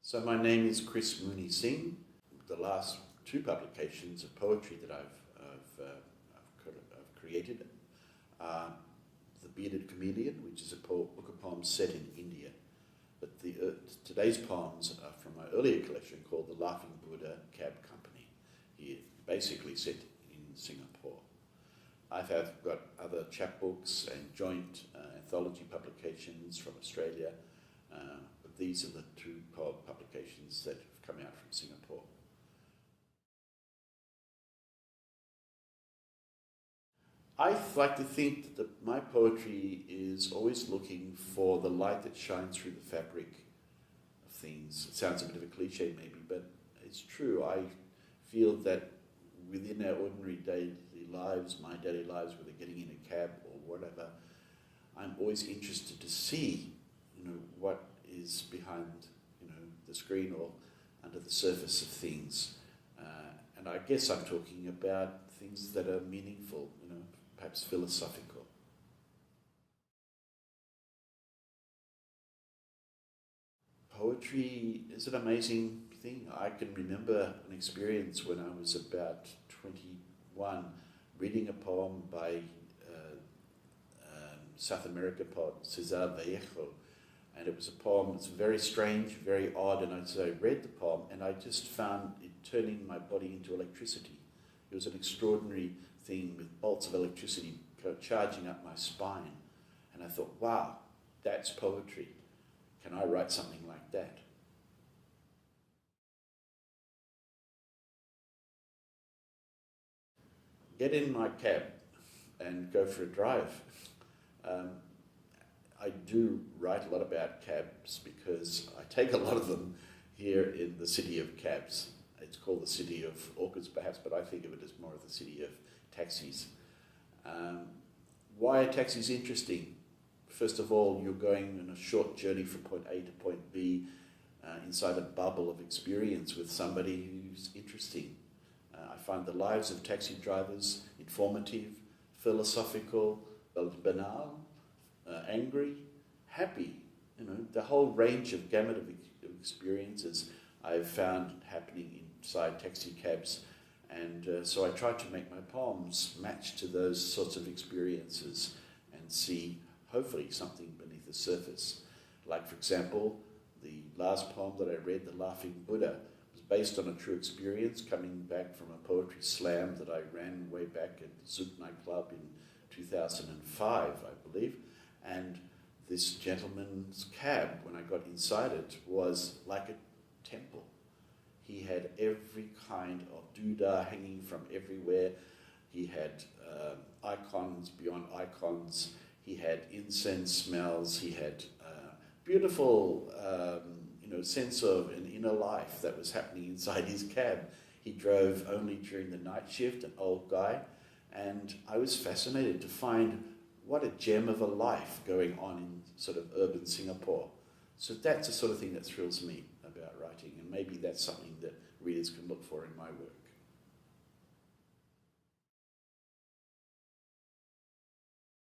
So my name is Chris Mooney Singh. The last two publications of poetry that I've created are The Bearded Chameleon, which is a book of poems set in India. But today's poems are from my earlier collection called The Laughing Buddha Cab Company, here basically set in Singapore. I've got other chapbooks and joint anthology publications from Australia, but these are the two publications that have come out from Singapore. I like to think that my poetry is always looking for the light that shines through the fabric of things. It sounds a bit of a cliche maybe, but it's true. I feel that within our ordinary daily lives, my daily lives, whether getting in a cab or whatever, I'm always interested to see, what is behind, the screen or under the surface of things. And I guess I'm talking about things that are meaningful, perhaps philosophical. Poetry is an amazing thing. I can remember an experience when I was about 21, reading a poem by South American poet Cesar Vallejo, and it was a poem that's very strange, very odd, and I read the poem and I just found it turning my body into electricity. It was an extraordinary thing with bolts of electricity charging up my spine, and I thought, wow, that's poetry. Can I write something like that? Get in my cab and go for a drive. I do write a lot about cabs because I take a lot of them here in the city of cabs. It's called the city of orchids perhaps, but I think of it as more of the city of taxis. Why are taxis interesting? First of all, you're going on a short journey from point A to point B inside a bubble of experience with somebody who's interesting. I find the lives of taxi drivers informative, philosophical, banal, angry, happy. The whole range of gamut of experiences I've found happening inside taxi cabs. And so I try to make my poems match to those sorts of experiences and see, hopefully, something beneath the surface. Like, for example, the last poem that I read, The Laughing Buddha, was based on a true experience coming back from a poetry slam that I ran way back at the Zouk nightclub in 2005, I believe. And this gentleman's cab, when I got inside it, was like a temple. He had every kind of doodah hanging from everywhere. He had icons beyond icons. He had incense smells. He had beautiful, sense of an inner life that was happening inside his cab. He drove only during the night shift, an old guy, and I was fascinated to find what a gem of a life going on in sort of urban Singapore. So that's the sort of thing that thrills me about writing, and maybe that's something that readers can look for in my work.